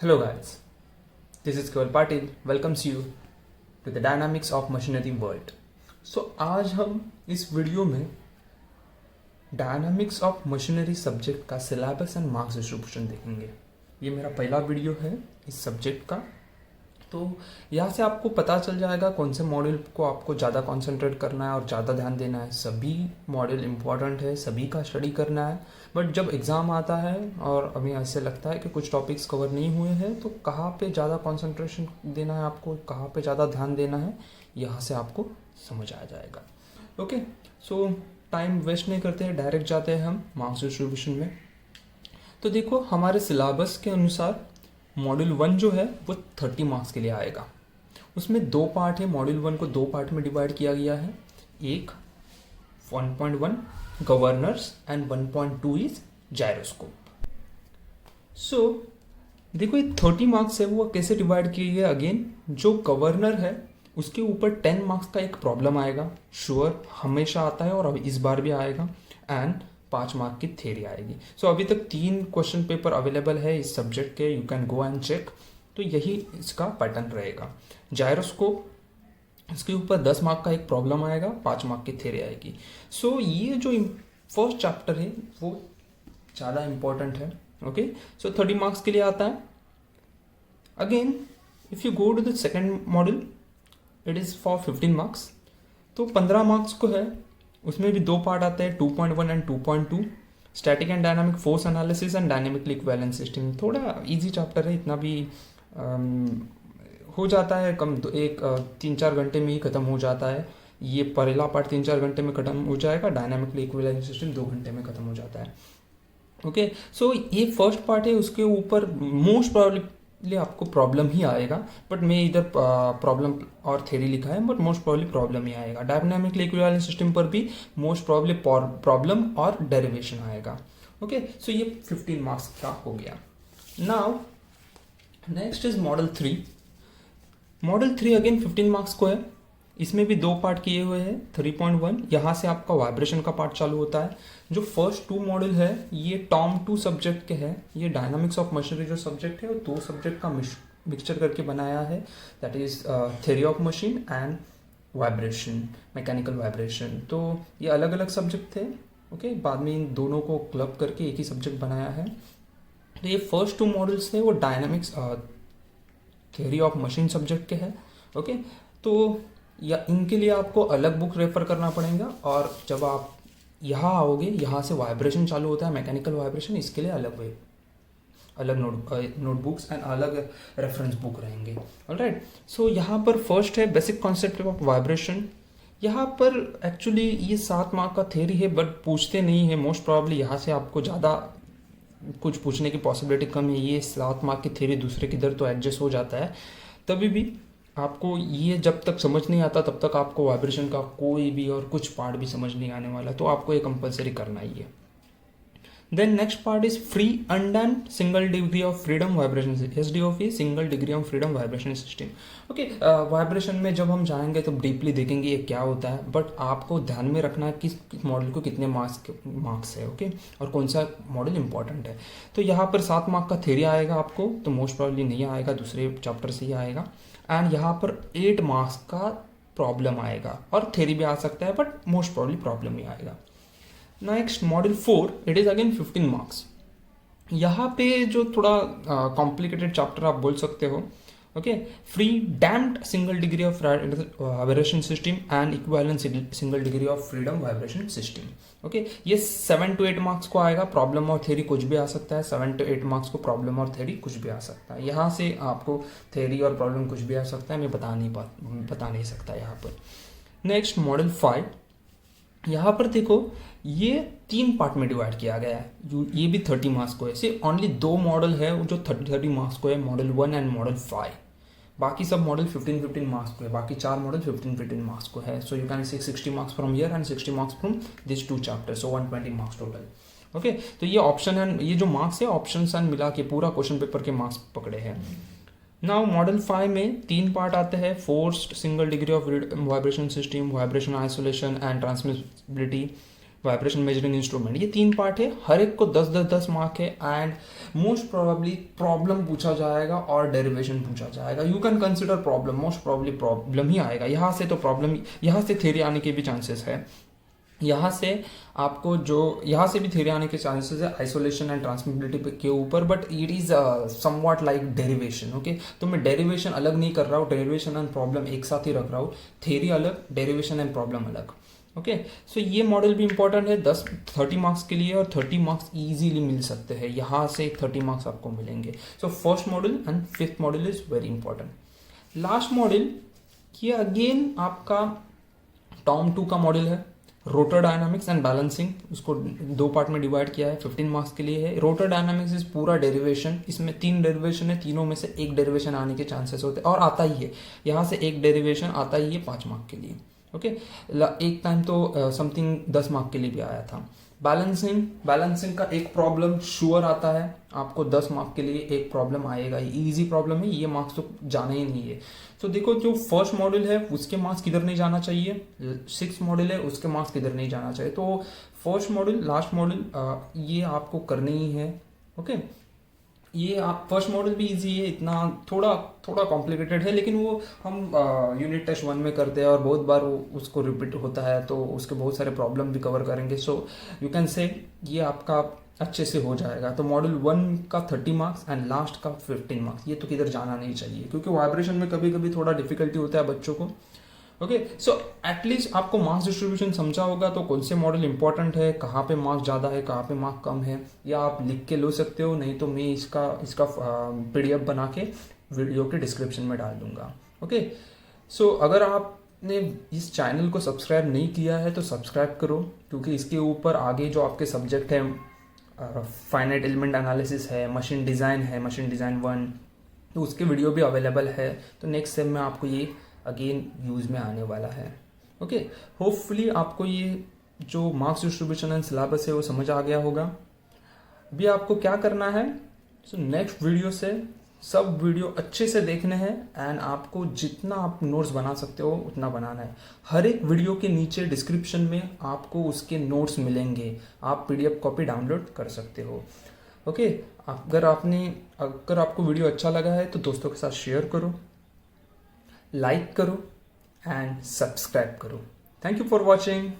Hello guys, this is Keval Patil welcomes you to the Dynamics of Machinery world. So आज हम इस video में dynamics of machinery subject का syllabus and marks distribution देखेंगे। ये मेरा पहला वीडियो है इस सब्जेक्ट का, तो यहाँ से आपको पता चल जाएगा कौन से मॉड्यूल को आपको ज़्यादा कंसंट्रेट करना है और ज़्यादा ध्यान देना है। सभी मॉड्यूल इम्पॉर्टेंट है, सभी का स्टडी करना है, बट जब एग्ज़ाम आता है और हमें ऐसे लगता है कि कुछ टॉपिक्स कवर नहीं हुए हैं तो कहाँ पे ज़्यादा कंसंट्रेशन देना है आपको, कहाँ पे ज़्यादा ध्यान देना है, यहाँ से आपको समझ आ जाएगा। ओके, सो टाइम वेस्ट नहीं करते हैं, डायरेक्ट जाते हैं हम मार्क्स डिस्ट्रीब्यूशन में। तो देखो हमारे सिलेबस के अनुसार मॉड्यूल 1 जो है वो 30 मार्क्स के लिए आएगा। उसमें दो पार्ट है, मॉड्यूल 1 को दो पार्ट में डिवाइड किया गया है। एक 1.1 गवर्नर्स एंड 1.2 इज जायरोस्कोप। सो देखो ये 30 मार्क्स है वो कैसे डिवाइड किए गए। अगेन जो गवर्नर है उसके ऊपर 10 मार्क्स का एक प्रॉब्लम आएगा, श्योर हमेशा आता है और इस बार भी आएगा, एंड 5 मार्क की थ्योरी आएगी। सो अभी तक 3 क्वेश्चन पेपर अवेलेबल है इस सब्जेक्ट के, you can go and check. तो यही इसका पैटर्न रहेगा। जायरोस्कोप, इसके ऊपर 10 मार्क का एक प्रॉब्लम आएगा, 5 मार्क की थ्योरी आएगी। सो ये जो फर्स्ट चैप्टर है वो ज़्यादा इंपॉर्टेंट है। ओके, सो 30 मार्क्स के लिए आता है। Again if you go to the second module it is for 15 marks. तो 15 मार्क्स को है, उसमें भी दो पार्ट आते हैं 2.1 and 2.2, static and dynamic force analysis and dynamically equivalent system. थोड़ा इजी चैप्टर है, इतना भी हो जाता है कम, 3-4 घंटे में ही ख़त्म हो जाता है। ये पहला पार्ट 3-4 घंटे में ख़त्म हो जाएगा, डायनामिकली इक्विवेलेंट सिस्टम 2 घंटे में ख़त्म हो जाता है। ओके, सो ये फर्स्ट पार्ट है, उसके ऊपर मोस्ट प्रॉब्लली आपको प्रॉब्लम ही आएगा, बट मैं इधर प्रॉब्लम और थ्योरी लिखा है, बट मोस्ट प्रॉब्लली प्रॉब्लम ही आएगा। डायनामिकली इक्विवेलेंट सिस्टम पर भी मोस्ट प्रॉब्लली प्रॉब्लम और डेरिवेशन आएगा। ओके, सो ये 15 मार्क्स का हो गया। Now next is model 3। Model 3 again 15 marks को है, इसमें भी दो पार्ट किए हुए हैं। 3.1 यहाँ से आपका वाइब्रेशन का पार्ट चालू होता है। जो फर्स्ट 2 मॉड्यूल है ये टॉम 2 सब्जेक्ट के हैं। ये डायनामिक्स ऑफ मशीनरी जो सब्जेक्ट है वो 2 सब्जेक्ट का मिक्सचर करके बनाया है, that is theory of machine and vibration, mechanical vibration. तो ये अलग अलग सब्जेक्ट थे। ओके, बाद में इन दोनों को क्लब करके एक ही सब्जेक्ट बनाया है। तो ये फर्स्ट 2 मॉड्यूल्स थे वो dynamics theory of machine subject के हैं। ओके, तो या इनके लिए आपको अलग बुक रेफर करना पड़ेगा, और जब आप यहाँ आओगे यहाँ से वाइब्रेशन चालू होता है, मैकेनिकल वाइब्रेशन, इसके लिए अलग नोटबुक्स एंड अलग रेफरेंस बुक रहेंगे। ऑलराइट, सो यहाँ पर फर्स्ट है बेसिक कॉन्सेप्ट ऑफ वाइब्रेशन। यहाँ पर एक्चुअली ये 7 मार्क का थ्योरी है, बट पूछते नहीं है मोस्ट प्रॉब्ली। यहाँ से आपको ज़्यादा कुछ पूछने की पॉसिबिलिटी कम है। ये 7 मार्क की थ्योरी दूसरे किधर तो एडजस्ट हो जाता है। तभी भी आपको ये जब तक समझ नहीं आता तब तक आपको वाइब्रेशन का कोई भी और कुछ पार्ट भी समझ नहीं आने वाला, तो आपको ये कंपलसरी करना ही है। Then next part is free and single degree of freedom vibration, SDOF, single degree of freedom vibration system. Okay, vibration में जब हम जाएंगे तब डीपली देखेंगे ये क्या होता है, बट आपको ध्यान में रखना है किस मॉडल को कितने मार्क्स है। ओके, और कौन सा मॉडल इंपॉर्टेंट है। तो यहाँ पर 7 मार्क का थ्योरी आएगा आपको, तो मोस्ट प्रॉब्ली नहीं आएगा, दूसरे चैप्टर से ही आएगा। एंड यहाँ पर 8 मार्क्स का प्रॉब्लम आएगा, और थ्योरी भी आ सकता है, बट मोस्ट प्रॉब्ली प्रॉब्लम ही आएगा। Next module 4 it is again 15 marks. यहाँ पे जो थोड़ा कॉम्प्लिकेटेड चैप्टर आप बोल सकते हो। Okay, free damped single degree of vibration system and equivalent single degree of freedom vibration system. Okay, ये 7 to 8 मार्क्स को आएगा। प्रॉब्लम और थ्योरी कुछ भी आ सकता है, 7 to 8 मार्क्स को प्रॉब्लम और थ्योरी कुछ भी आ सकता है। यहाँ से आपको थ्योरी और प्रॉब्लम कुछ भी आ सकता है, मैं बता नहीं सकता यहाँ पर। नेक्स्ट मॉडल 5, यहाँ पर देखो ये 3 पार्ट में डिवाइड किया गया है। ये भी 30 मार्क्स को है। सिर्फ ओनली 2 मॉडल है जो 30 मार्क्स को है, मॉडल 1 एंड मॉडल 5। बाकी सब मॉडल 15 मार्क्स को है, बाकी 4 मॉडल 15 मार्क्स को है। So you can say 60 marks from here and 60 marks from this 2 chapter, so 120 marks total. Okay, तो ये ऑप्शन एंड ये जो मार्क्स है ऑप्शन एंड मिला के पूरा क्वेश्चन पेपर के मार्क्स पकड़े हैं। नाउ मॉडल 5 में 3 पार्ट आते हैं, forced single degree of vibration system, vibration isolation and transmissibility, vibration measuring instrument, ये 3 पार्ट है, हर एक को 10-10 मार्क है एंड मोस्ट प्रोबेबली प्रॉब्लम पूछा जाएगा और डेरिवेशन पूछा जाएगा। You can consider problem, most probably problem ही आएगा यहाँ से, तो प्रॉब्लम यहाँ से थ्योरी आने के भी चांसेस है, यहाँ से आपको जो यहाँ से भी थ्योरी आने के चांसेस है आइसोलेशन एंड ट्रांसमिटेबिलिटी के ऊपर, but it is somewhat like derivation. Okay, तो मैं डेरिवेशन अलग नहीं कर रहा हूँ, डेरिवेशन एंड प्रॉब्लम एक साथ ही रख रहा हूँ, थ्योरी अलग, डेरिवेशन एंड प्रॉब्लम अलग। ओके, सो ये मॉडल भी इंपॉर्टेंट है 30 मार्क्स के लिए, और 30 मार्क्स इजीली मिल सकते हैं, यहाँ से 30 मार्क्स आपको मिलेंगे। So first model and fifth model is very important. Last model ये अगेन आपका टॉम 2 का मॉडल है, रोटर डायनामिक्स एंड बैलेंसिंग, उसको 2 पार्ट में डिवाइड किया है, 15 मार्क्स के लिए है। रोटर डायनामिक्स इज पूरा डेरिवेशन, इसमें 3 डेरिवेशन है, तीनों में से एक डेरिवेशन आने के चांसेस होते हैं, और आता ही है, यहाँ से एक डेरिवेशन आता ही है 5 मार्क के लिए। ओके, एक टाइम तो समथिंग 10 मार्क के लिए भी आया था। बैलेंसिंग का एक प्रॉब्लम श्योर आता है आपको, 10 मार्क के लिए एक प्रॉब्लम आएगा, इजी प्रॉब्लम है, ये मार्क्स तो जाना ही नहीं है। तो देखो, जो फर्स्ट मॉडल है उसके मार्क्स किधर नहीं जाना चाहिए, 6th मॉडल है उसके मार्क्स किधर नहीं जाना चाहिए। तो फर्स्ट मॉडल, लास्ट मॉडल ये आपको करनी ही है। ओके, ये आप फर्स्ट मॉडल भी इजी है, इतना थोड़ा कॉम्प्लिकेटेड है, लेकिन वो हम यूनिट टेस्ट 1 में करते हैं और बहुत बार वो उसको रिपीट होता है, तो उसके बहुत सारे प्रॉब्लम भी कवर करेंगे। सो यू कैन से ये आपका अच्छे से हो जाएगा। तो मॉडल 1 का 30 मार्क्स एंड लास्ट का 15 मार्क्स, ये तो किधर जाना नहीं चाहिए, क्योंकि वाइब्रेशन में कभी कभी थोड़ा डिफिकल्टी होता है बच्चों को। ओके, सो एटलीस्ट आपको मार्क्स डिस्ट्रीब्यूशन समझा होगा, तो कौन से मॉडल इंपॉर्टेंट है, कहाँ पे मार्क्स ज़्यादा है, कहाँ पे मार्क्स कम है, या आप लिख के लो सकते हो, नहीं तो मैं इसका PDF बना के वीडियो के डिस्क्रिप्शन में डाल दूंगा। ओके, सो अगर आपने इस चैनल को सब्सक्राइब नहीं किया है तो सब्सक्राइब करो, क्योंकि इसके ऊपर आगे जो आपके सब्जेक्ट है, फाइनाइट एलिमेंट एनालिसिस है, मशीन डिज़ाइन है, मशीन डिज़ाइन 1, तो उसके वीडियो भी अवेलेबल है। तो नेक्स्ट सेम में आपको ये अगेन यूज़ में आने वाला है। ओके, होपफुली आपको ये जो मार्क्स डिस्ट्रीब्यूशन एंड सिलेबस है वो समझ आ गया होगा। अभी आपको क्या करना है, सो नेक्स्ट वीडियो से सब वीडियो अच्छे से देखने हैं, एंड आपको जितना आप नोट्स बना सकते हो उतना बनाना है। हर एक वीडियो के नीचे डिस्क्रिप्शन में आपको उसके नोट्स मिलेंगे, आप PDF कॉपी डाउनलोड कर सकते हो। ओके, अगर आपको वीडियो अच्छा लगा है तो दोस्तों के साथ शेयर करो, लाइक करो एंड सब्सक्राइब करो। Thank you for watching.